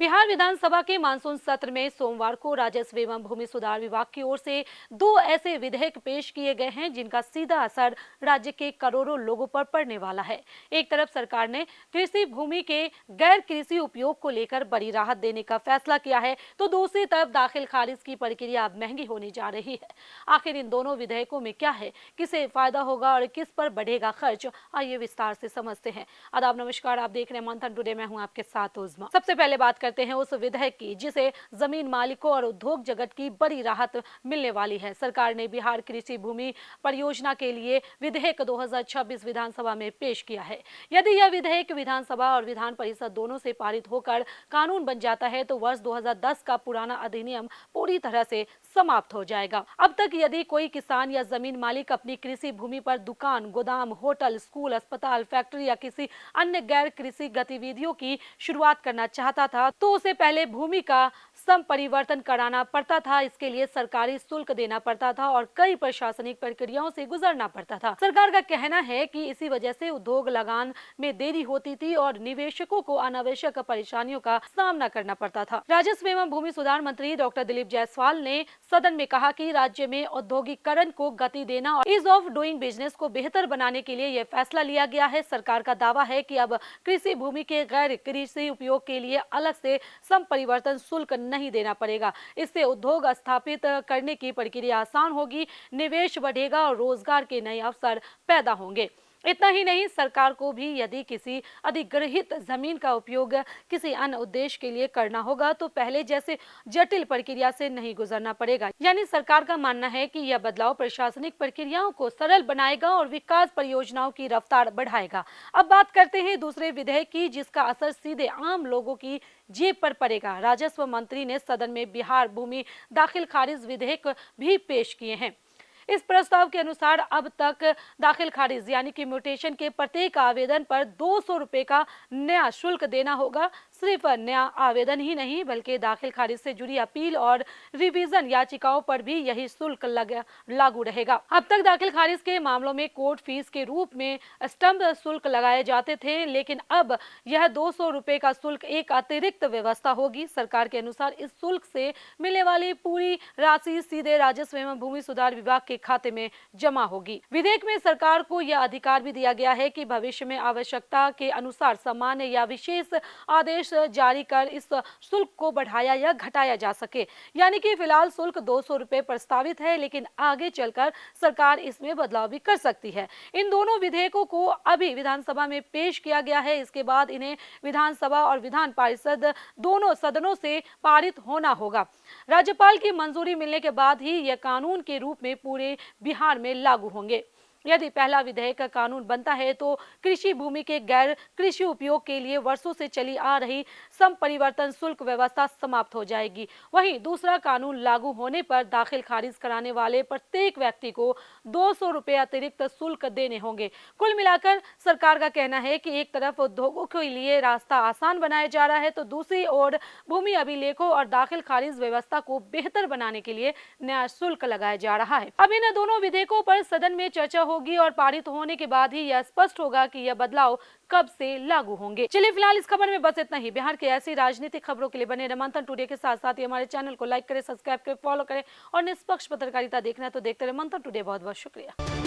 बिहार विधानसभा के मानसून सत्र में सोमवार को राजस्व एवं भूमि सुधार विभाग की ओर से दो ऐसे विधेयक पेश किए गए हैं जिनका सीधा असर राज्य के करोड़ों लोगों पर पड़ने वाला है। एक तरफ सरकार ने कृषि भूमि के गैर कृषि उपयोग को लेकर बड़ी राहत देने का फैसला किया है, तो दूसरी तरफ दाखिल खारिज की प्रक्रिया अब महंगी होने जा रही है। आखिर इन दोनों विधेयकों में क्या है, किसे फायदा होगा और किस पर बढ़ेगा खर्च, आइए विस्तार से समझते हैं। आदाब, नमस्कार, आप देख रहे हैं मंथन टुडे, मैं हूं आपके साथ उज़मा। सबसे पहले बात करते हैं उस विधेयक की जिसे जमीन मालिकों और उद्योग जगत की बड़ी राहत मिलने वाली है। सरकार ने बिहार कृषि भूमि परियोजना के लिए विधेयक 2026 विधानसभा में पेश किया है। यदि यह विधेयक विधानसभा और विधान परिषद दोनों से पारित होकर कानून बन जाता है तो वर्ष 2010 का पुराना अधिनियम पूरी तरह से समाप्त हो जाएगा। अब तक यदि कोई किसान या जमीन मालिक अपनी कृषि भूमि पर दुकान, गोदाम, होटल, स्कूल, अस्पताल, फैक्ट्री या किसी अन्य गैर कृषि गतिविधियों की शुरुआत करना चाहता था तो उसे पहले भूमि का संपरिवर्तन कराना पड़ता था। इसके लिए सरकारी शुल्क देना पड़ता था और कई प्रशासनिक प्रक्रियाओं से गुजरना पड़ता था। सरकार का कहना है कि इसी वजह से उद्योग लगान में देरी होती थी और निवेशकों को अनावश्यक परेशानियों का सामना करना पड़ता था। राजस्व एवं भूमि सुधार मंत्री डॉक्टर दिलीप जायसवाल ने सदन में कहा कि राज्य में औद्योगिकरण को गति देना और ईज ऑफ डूइंग बिजनेस को बेहतर बनाने के लिए यह फैसला लिया गया है। सरकार का दावा है कि अब कृषि भूमि के गैर कृषि उपयोग के लिए अलग से संपरिवर्तन शुल्क नहीं देना पड़ेगा। इससे उद्योग स्थापित करने की प्रक्रिया आसान होगी, निवेश बढ़ेगा और रोजगार के नए अवसर पैदा होंगे। इतना ही नहीं, सरकार को भी यदि किसी अधिग्रहित जमीन का उपयोग किसी अन्य उद्देश्य के लिए करना होगा तो पहले जैसे जटिल प्रक्रिया से नहीं गुजरना पड़ेगा। यानी सरकार का मानना है कि यह बदलाव प्रशासनिक प्रक्रियाओं को सरल बनाएगा और विकास परियोजनाओं की रफ्तार बढ़ाएगा। अब बात करते हैं दूसरे विधेयक की जिसका असर सीधे आम लोगों की जेब पर पड़ेगा। राजस्व मंत्री ने सदन में बिहार भूमि दाखिल खारिज विधेयक भी पेश किए हैं। इस प्रस्ताव के अनुसार अब तक दाखिल खारिज यानी कि म्यूटेशन के प्रत्येक आवेदन पर 200 रुपए का नया शुल्क देना होगा। सिर्फ नया आवेदन ही नहीं बल्कि दाखिल खारिज से जुड़ी अपील और रिवीजन याचिकाओं पर भी यही शुल्क लागू रहेगा। अब तक दाखिल खारिज के मामलों में कोर्ट फीस के रूप में स्टंप शुल्क लगाए जाते थे, लेकिन अब यह 200 रुपए का शुल्क एक अतिरिक्त व्यवस्था होगी। सरकार के अनुसार इस शुल्क से मिलने वाली पूरी राशि सीधे राजस्व एवं भूमि सुधार विभाग के खाते में जमा होगी। विधेयक में सरकार को यह अधिकार भी दिया गया है कि भविष्य में आवश्यकता के अनुसार सामान्य या विशेष आदेश जारी कर इस शुल्क को बढ़ाया या घटाया जा सके। यानी कि फिलहाल शुल्क 200 रुपए प्रस्तावित है, लेकिन आगे चलकर सरकार इसमें बदलाव भी कर सकती है। इन दोनों विधेयकों को अभी विधानसभा में पेश किया गया है। इसके बाद इन्हें विधानसभा और विधान परिषद दोनों सदनों से पारित होना होगा। राज्यपाल की मंजूरी मिलने के बाद ही यह कानून के रूप में पूरे बिहार में लागू होंगे। यदि पहला विधेयक का कानून बनता है तो कृषि भूमि के गैर कृषि उपयोग के लिए वर्षों से चली आ रही संपरिवर्तन शुल्क व्यवस्था समाप्त हो जाएगी। वहीं दूसरा कानून लागू होने पर दाखिल खारिज कराने वाले प्रत्येक व्यक्ति को 200 रुपए अतिरिक्त शुल्क देने होंगे। कुल मिलाकर सरकार का कहना है कि एक तरफ उद्योगों के लिए रास्ता आसान बनाया जा रहा है तो दूसरी ओर भूमि अभिलेखों और दाखिल खारिज व्यवस्था को बेहतर बनाने के लिए नया शुल्क लगाया जा रहा है। अब इन दोनों विधेयकों पर सदन में चर्चा होगी और पारित होने के बाद ही यह स्पष्ट होगा कि यह बदलाव कब से लागू होंगे। चलिए फिलहाल इस खबर में बस इतना ही। बिहार के ऐसी राजनीतिक खबरों के लिए बने रहिए मंथन टुडे के साथ साथ ही हमारे चैनल को लाइक करें, सब्सक्राइब करें, फॉलो करें और निष्पक्ष पत्रकारिता देखना है तो देखते रहे मंथन टुडे। बहुत बहुत शुक्रिया।